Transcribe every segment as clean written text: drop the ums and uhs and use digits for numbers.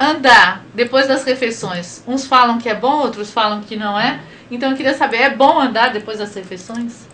andar depois das refeições. Uns falam que é bom, outros falam que não é. Então eu queria saber, é bom andar depois das refeições?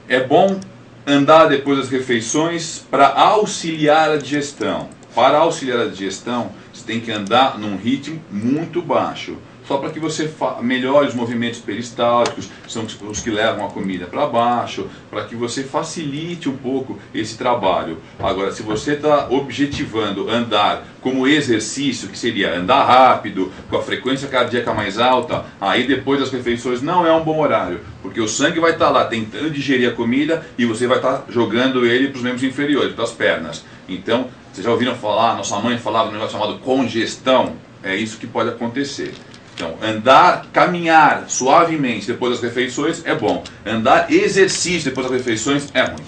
É bom andar depois das refeições para auxiliar a digestão. Para auxiliar a digestão, você tem que andar num ritmo muito baixo. Só para que você melhore os movimentos peristálticos, que são os que levam a comida para baixo, para que você facilite um pouco esse trabalho. Agora, se você está objetivando andar como exercício, que seria andar rápido, com a frequência cardíaca mais alta, aí depois das refeições não é um bom horário, porque o sangue vai estar lá tentando digerir a comida e você vai estar jogando ele para os membros inferiores, para as pernas. Então, vocês já ouviram falar, nossa mãe falava de um negócio chamado congestão? É isso que pode acontecer. Então, andar, caminhar suavemente depois das refeições é bom. Andar exercício depois das refeições é ruim.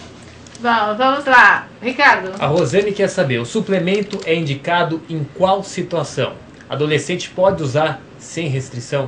Vamos lá. Ricardo. A Rosane quer saber, o suplemento é indicado em qual situação? Adolescente pode usar sem restrição?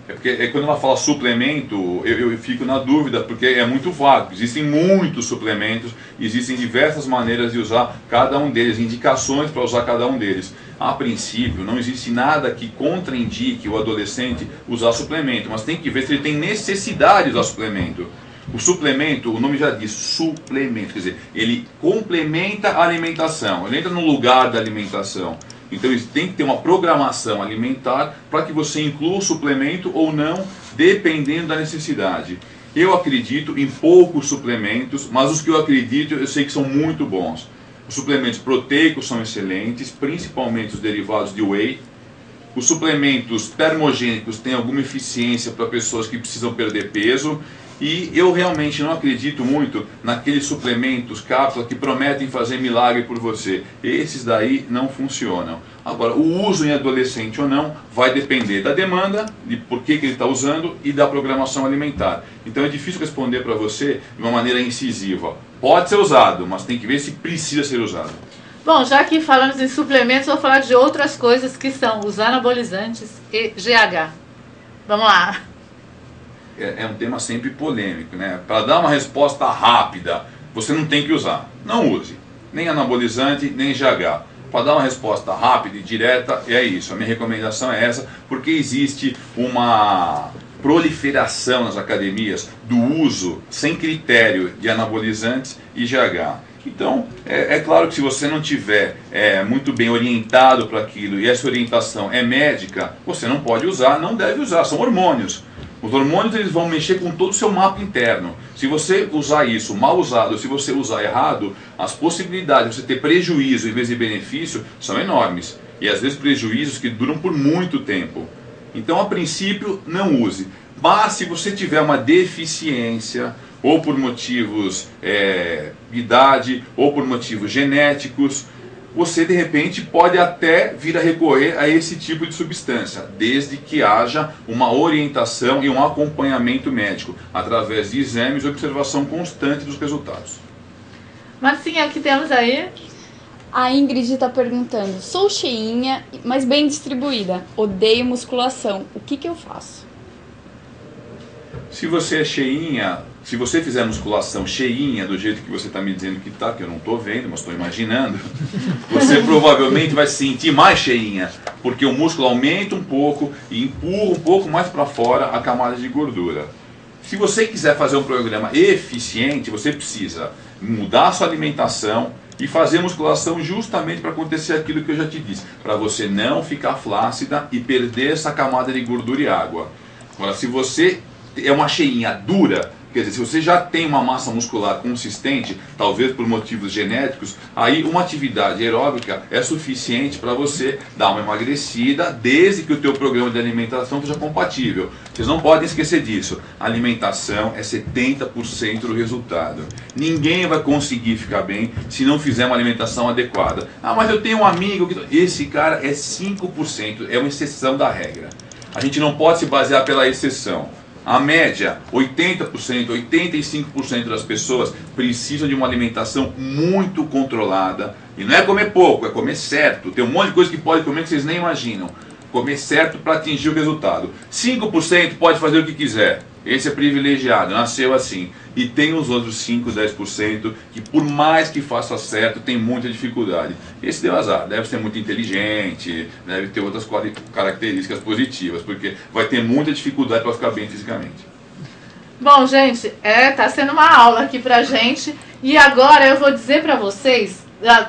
É porque quando ela fala suplemento, eu fico na dúvida, porque é muito vago. Existem muitos suplementos, existem diversas maneiras de usar cada um deles, indicações para usar cada um deles. A princípio, não existe nada que contraindique o adolescente usar suplemento, mas tem que ver se ele tem necessidade de usar suplemento. O suplemento, o nome já diz, suplemento, quer dizer, ele complementa a alimentação, ele entra no lugar da alimentação. Então tem que ter uma programação alimentar para que você inclua o suplemento ou não, dependendo da necessidade. Eu acredito em poucos suplementos, mas os que eu acredito eu sei que são muito bons. Os suplementos proteicos são excelentes, principalmente os derivados de whey. Os suplementos termogênicos têm alguma eficiência para pessoas que precisam perder peso. E eu realmente não acredito muito naqueles suplementos, cápsulas que prometem fazer milagre por você. Esses daí não funcionam. Agora, o uso em adolescente ou não vai depender da demanda, de por que ele está usando e da programação alimentar. Então é difícil responder para você de uma maneira incisiva. Pode ser usado, mas tem que ver se precisa ser usado. Bom, já que falamos em suplementos, vou falar de outras coisas que são os anabolizantes e GH. Vamos lá. É um tema sempre polêmico, né? Para dar uma resposta rápida, você não tem que usar. Não use. Nem anabolizante, nem GH. Para dar uma resposta rápida e direta, é isso. A minha recomendação é essa, porque existe uma proliferação nas academias do uso sem critério de anabolizantes e GH. Então, é claro que se você não tiver muito bem orientado para aquilo e essa orientação é médica, você não pode usar, não deve usar, são hormônios. Os hormônios eles vão mexer com todo o seu mapa interno. Se você usar isso mal usado, se você usar errado, as possibilidades de você ter prejuízo em vez de benefício são enormes. E às vezes prejuízos que duram por muito tempo. Então, a princípio, não use. Mas se você tiver uma deficiência, ou por motivos de idade, ou por motivos genéticos, você de repente pode até vir a recorrer a esse tipo de substância, desde que haja uma orientação e um acompanhamento médico, através de exames e observação constante dos resultados. Marcinha, o que temos aí? A Ingrid está perguntando, sou cheinha, mas bem distribuída, odeio musculação, o que eu faço? Se você é cheinha, se você fizer musculação cheinha, do jeito que você está me dizendo que está, que eu não estou vendo, mas estou imaginando, você provavelmente vai se sentir mais cheinha, porque o músculo aumenta um pouco e empurra um pouco mais para fora a camada de gordura. Se você quiser fazer um programa eficiente, você precisa mudar a sua alimentação e fazer musculação justamente para acontecer aquilo que eu já te disse, para você não ficar flácida e perder essa camada de gordura e água. Agora, se você é uma cheinha dura, quer dizer, se você já tem uma massa muscular consistente, talvez por motivos genéticos, aí uma atividade aeróbica é suficiente para você dar uma emagrecida, desde que o teu programa de alimentação seja compatível. Vocês não podem esquecer disso. A alimentação é 70% do resultado. Ninguém vai conseguir ficar bem se não fizer uma alimentação adequada. Ah, mas eu tenho um amigo que... Esse cara é 5%, é uma exceção da regra. A gente não pode se basear pela exceção. A média, 80%, 85% das pessoas precisam de uma alimentação muito controlada. E não é comer pouco, é comer certo. Tem um monte de coisa que pode comer que vocês nem imaginam. Comer certo para atingir o resultado. 5% pode fazer o que quiser. Esse é privilegiado, nasceu assim. E tem os outros 5, 10% que por mais que faça certo, tem muita dificuldade. Esse deu azar, deve ser muito inteligente, deve ter outras características positivas, porque vai ter muita dificuldade para ficar bem fisicamente. Bom, gente, tá sendo uma aula aqui pra gente. E agora eu vou dizer pra vocês,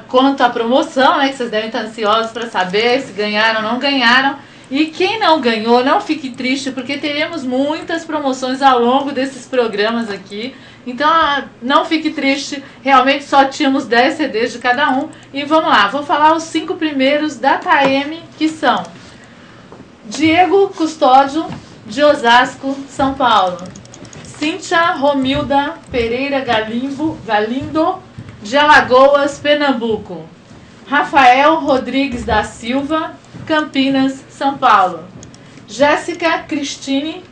quanto à promoção, né, que vocês devem estar ansiosos para saber se ganharam ou não ganharam. E quem não ganhou, não fique triste, porque teremos muitas promoções ao longo desses programas aqui. Então, não fique triste, realmente só tínhamos 10 CDs de cada um. E vamos lá, vou falar os 5 primeiros da TAEM, que são Diego Custódio, de Osasco, São Paulo. Cíntia Romilda Pereira Galindo, de Alagoas, Pernambuco. Rafael Rodrigues da Silva, Campinas, São Paulo. Jéssica Cristine,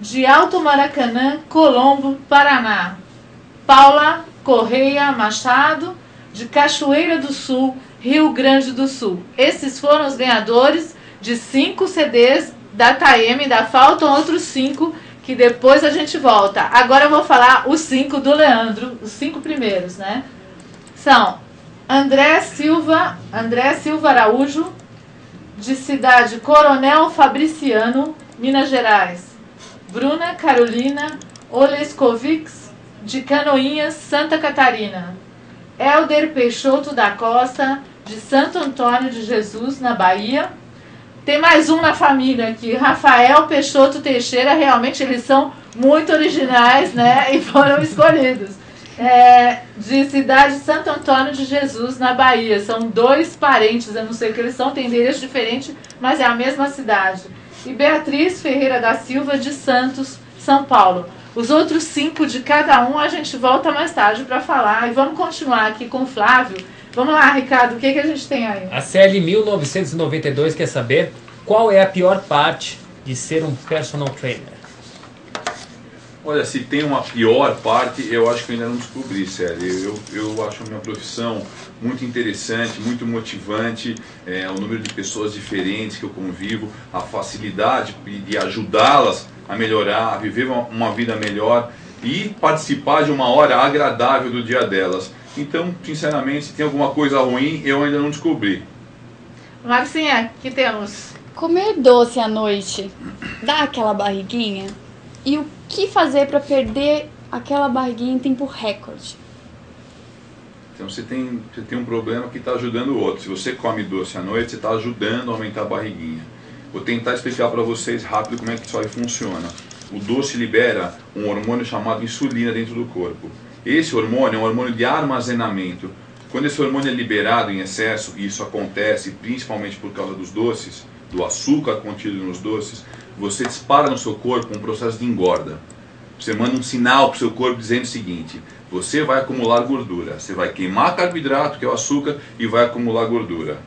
de Alto Maracanã, Colombo, Paraná. Paula Correia Machado, de Cachoeira do Sul, Rio Grande do Sul. Esses foram os ganhadores de 5 CDs da TAEM. Ainda faltam outros 5 que depois a gente volta. Agora eu vou falar os 5 do Leandro, os 5 primeiros, né? São André Silva Araújo, de cidade Coronel Fabriciano, Minas Gerais. Bruna Carolina Oleskovics, de Canoinhas, Santa Catarina. Helder Peixoto da Costa, de Santo Antônio de Jesus, na Bahia. Tem mais um na família aqui, Rafael Peixoto Teixeira. Realmente eles são muito originais, né? E foram escolhidos. De cidade Santo Antônio de Jesus, na Bahia. São 2 parentes, eu não sei o que eles são, tem endereço diferente, mas é a mesma cidade. E Beatriz Ferreira da Silva, de Santos, São Paulo. Os outros 5 de cada um a gente volta mais tarde para falar. E vamos continuar aqui com o Flávio. Vamos lá, Ricardo, o que a gente tem aí? A CL 1992 quer saber qual é a pior parte de ser um personal trainer. Olha, se tem uma pior parte, eu acho que eu ainda não descobri, sério. Eu acho a minha profissão muito interessante, muito motivante, o número de pessoas diferentes que eu convivo, a facilidade de ajudá-las a melhorar, a viver uma vida melhor e participar de uma hora agradável do dia delas. Então, sinceramente, se tem alguma coisa ruim, eu ainda não descobri. Marcinha, que temos? Comer doce à noite dá aquela barriguinha? E o que fazer para perder aquela barriguinha em tempo recorde? Então você tem um problema que está ajudando o outro. Se você come doce à noite, você está ajudando a aumentar a barriguinha. Vou tentar explicar para vocês rápido como é que isso aí funciona. O doce libera um hormônio chamado insulina dentro do corpo. Esse hormônio é um hormônio de armazenamento. Quando esse hormônio é liberado em excesso, e isso acontece principalmente por causa dos doces, do açúcar contido nos doces, você dispara no seu corpo um processo de engorda. Você manda um sinal para o seu corpo dizendo o seguinte: você vai acumular gordura, você vai queimar carboidrato, que é o açúcar, e vai acumular gordura.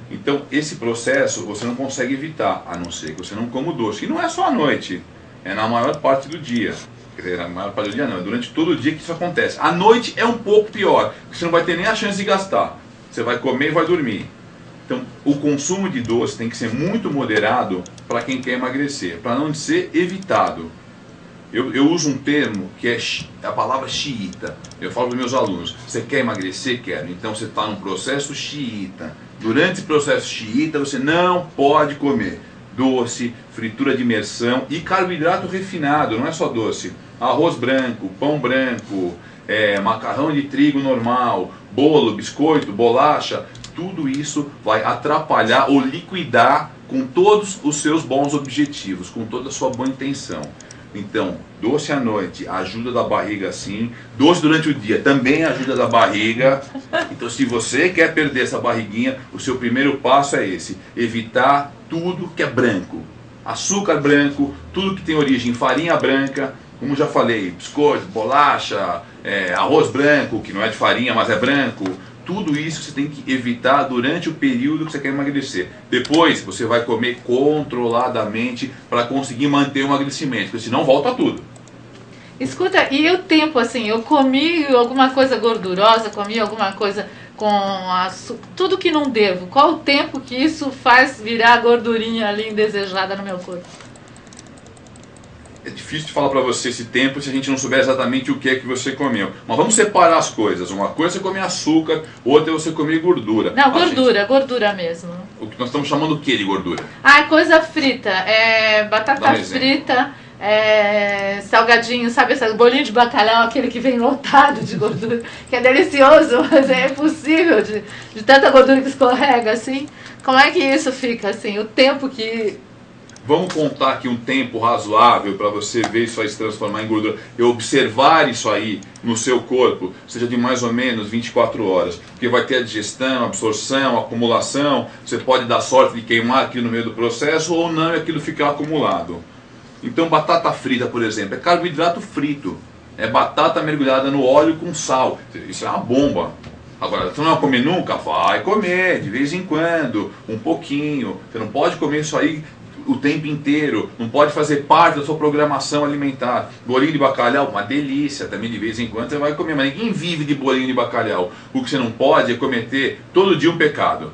Então esse processo você não consegue evitar, a não ser que você não coma o doce. E não é só à noite, é na maior parte do dia. Quer dizer, na maior parte do dia não, é durante todo o dia que isso acontece. À noite é um pouco pior, porque você não vai ter nem a chance de gastar. Você vai comer e vai dormir. Então, o consumo de doce tem que ser muito moderado para quem quer emagrecer, para não ser evitado. Eu uso um termo que é a palavra xiita. Eu falo para meus alunos: você quer emagrecer? Quero. Então você está num processo xiita. Durante esse processo xiita, você não pode comer doce, fritura de imersão e carboidrato refinado. Não é só doce. Arroz branco, pão branco, macarrão de trigo normal, bolo, biscoito, bolacha. Tudo isso vai atrapalhar ou liquidar com todos os seus bons objetivos, com toda a sua boa intenção. Então, doce à noite ajuda da barriga sim, doce durante o dia também ajuda da barriga. Então, se você quer perder essa barriguinha, o seu primeiro passo é esse: evitar tudo que é branco. Açúcar branco, tudo que tem origem em farinha branca, como já falei, biscoito, bolacha, arroz branco, que não é de farinha, mas é branco. Tudo isso você tem que evitar durante o período que você quer emagrecer. Depois você vai comer controladamente para conseguir manter o emagrecimento, porque senão volta tudo. Escuta, e o tempo assim, eu comi alguma coisa gordurosa, comi alguma coisa com tudo que não devo. Qual o tempo que isso faz virar gordurinha ali indesejada no meu corpo? é difícil de falar para você esse tempo se a gente não souber exatamente o que é que você comeu. Mas vamos separar as coisas. Uma coisa é você comer açúcar, outra é você comer gordura. Não, gordura, gordura mesmo. O que nós estamos chamando o que de gordura? Ah, coisa frita. Batata frita, salgadinho, sabe? Esse bolinho de bacalhau, aquele que vem lotado de gordura, que é delicioso, mas é impossível de tanta gordura que escorrega, assim. Como é que isso fica, assim? O tempo que... Vamos contar aqui um tempo razoável para você ver isso aí se transformar em gordura. E observar isso aí no seu corpo, seja de mais ou menos 24 horas. Porque vai ter a digestão, a absorção, a acumulação. Você pode dar sorte de queimar aquilo no meio do processo ou não e aquilo ficar acumulado. Então batata frita, por exemplo, é carboidrato frito. É batata mergulhada no óleo com sal. Isso é uma bomba. Agora, você não vai comer nunca? Vai comer, de vez em quando, um pouquinho. Você não pode comer isso aí o tempo inteiro, não pode fazer parte da sua programação alimentar. Bolinho de bacalhau, uma delícia, também de vez em quando você vai comer, mas ninguém vive de bolinho de bacalhau. O que você não pode é cometer todo dia um pecado.